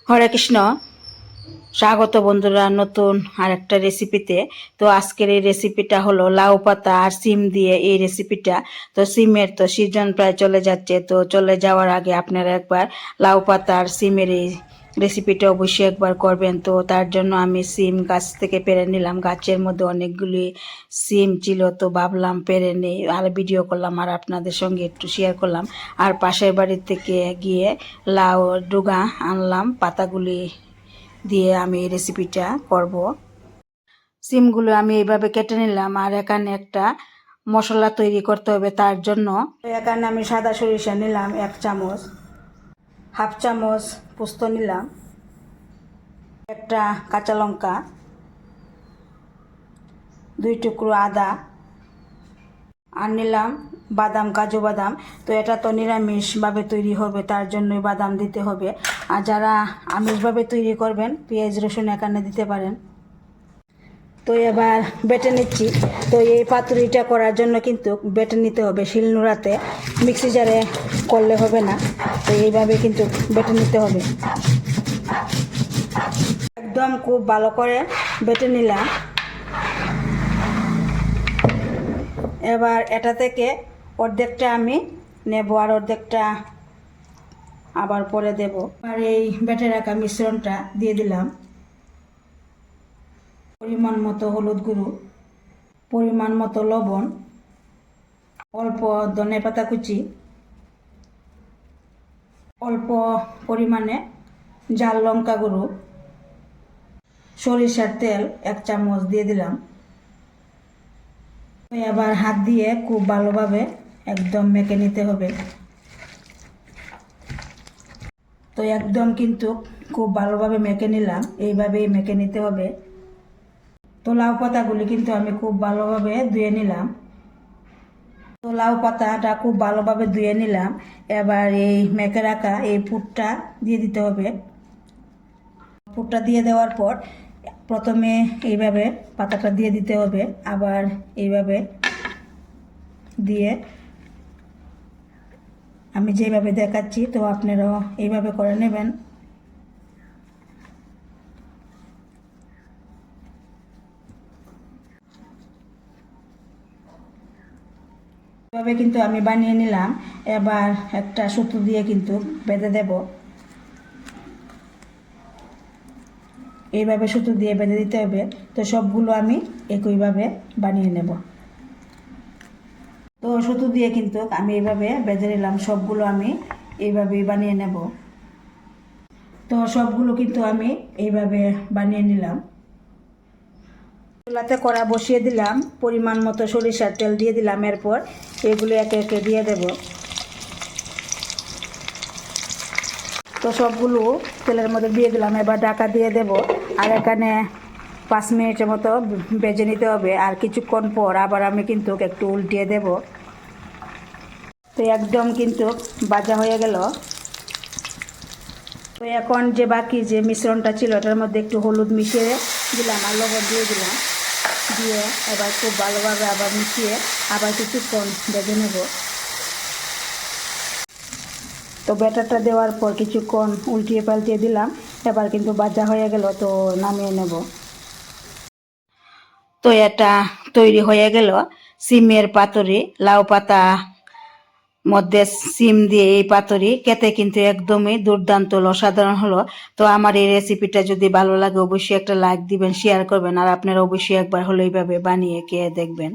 হরে কৃষ্ণ। স্বাগত বন্ধুরা নতুন আর একটা রেসিপিতে। তো আজকের এই রেসিপিটা হলো লাউ পাতা আর সিম দিয়ে এই রেসিপিটা। তো সিমের তো সিজন প্রায় চলে যাচ্ছে, তো চলে যাওয়ার আগে আপনারা একবার লাউ পাতা আর সিমের এই রেসিপিটা অবশ্যই একবার করবেন। তো তার জন্য আমি সিম গাছ থেকে পেরে নিলাম। গাছের মধ্যে অনেকগুলি সিম ছিল, তো ভাবলাম পেরে নেই আর ভিডিও করলাম আর আপনাদের সঙ্গে একটু শেয়ার করলাম। আর পাশের বাড়ির থেকে গিয়ে লাউ ডুগা আনলাম, পাতাগুলি দিয়ে আমি এই রেসিপিটা করব। সিমগুলো আমি এইভাবে কেটে নিলাম। আর এখানে একটা মশলা তৈরি করতে হবে, তার জন্য এখানে আমি সাদা সরিষা নিলাম 1 চামচ, হাফ চামচ পোস্ত নিলাম, একটা কাঁচা লঙ্কা, 2 টুকরো আদা, আর নিলাম বাদাম, কাজু বাদাম। তো এটা তো নিরামিষভাবে তৈরি হবে, তার জন্যই বাদাম দিতে হবে। আর যারা আমিষভাবে তৈরি করবেন পেঁয়াজ রসুন এখানে দিতে পারেন। তো এবার বেটে নিচ্ছি। তো এই পাতুরিটা করার জন্য কিন্তু বেটে নিতে হবে, শিলনোড়াতে, মিক্সি জারে করলে হবে না। তো এইভাবে কিন্তু বেটে নিতে হবে। একদম খুব ভালো করে বেটে নিলাম। এবার এটা থেকে অর্ধেকটা আমি নেব আর অর্ধেকটা আবার পরে দেব। আর এই বেটে রাখা মিশ্রণটা দিয়ে দিলাম। পরিমাণ মতো হলুদ গুঁড়ো, পরিমাণ মতো লবণ, অল্প ধনে পাতা কুচি, অল্প পরিমাণে ঝাল লঙ্কা গুঁড়ো, সরিষার তেল 1 চামচ দিয়ে দিলাম। এবার হাত দিয়ে খুব ভালোভাবে একদম মেখে নিতে হবে। তো একদম কিন্তু খুব ভালোভাবে মেখে নিলাম, এইভাবেই মেখে নিতে হবে। তো লাউ পাতাগুলি কিন্তু আমি খুব ভালোভাবে ধুয়ে নিলাম। তো লাউ পাতাটা খুব ভালোভাবে ধুয়ে নিলাম। এবার এই মেখে রাখা এই পুরটা দিয়ে দিতে হবে। পুরটা দিয়ে দেওয়ার পর প্রথমে এইভাবে পাতাটা দিয়ে দিতে হবে, আবার এইভাবে দিয়ে আমি যেভাবে দেখাচ্ছি তো আপনারাও এইভাবে করে নেবেন। এভাবে কিন্তু আমি বানিয়ে নিলাম। এবার একটা সুতো দিয়ে কিন্তু বেঁধে দেব। এইভাবে সুতো দিয়ে বেঁধে দিতে হবে। তো সবগুলো আমি একইভাবে বানিয়ে নেব। তো সুতো দিয়ে কিন্তু আমি এইভাবে বেঁধে নিলাম, সবগুলো আমি এইভাবেই বানিয়ে নেব। তো সবগুলো কিন্তু আমি এইভাবে বানিয়ে নিলাম। চুলাতে কড়া বসিয়ে দিলাম, পরিমাণ মতো সরিষার তেল দিয়ে দিলাম। এরপর এগুলো একে একে দিয়ে দেব। তো সবগুলো তেলের মধ্যে দিয়ে দিলাম। এবার ঢাকা দিয়ে দেব। আর এখানে 5 মিনিটের মতো ভেজে নিতে হবে। আর কিছুক্ষণ পর আবার আমি কিন্তু একটু উল্টিয়ে দেব। তো একদম কিন্তু ভাজা হয়ে গেল। তো এখন যে বাকি যে মিশ্রণটা ছিল ওটার মধ্যে একটু হলুদ মিশিয়ে দিলাম আর লবণ দিয়ে দিলাম। দিয়ে এবার খুব ভালোভাবে আবার মিশিয়ে আবার কিছুক্ষণ ভেজে নেব। তো ব্যাটারটা দেওয়ার পর কিছুক্ষণ উল্টিয়ে পাল্টিয়ে দিলাম। এবার কিন্তু ভাজা হয়ে গেল, তো নামিয়ে নেব। তো এটা তৈরি হয়ে গেল সিমের পাতুরি, লাউ পাতা মধ্যে সিম দিয়ে এই পাতুরি। খেতে কিন্তু একদমই দুর্দান্ত অসাধারণ হলো। তো আমার এই রেসিপিটা যদি ভালো লাগে অবশ্যই একটা লাইক দিবেন, শেয়ার করবেন। আর আপনারা অবশ্যই একবার হলো এইভাবে বানিয়ে খেয়ে দেখবেন।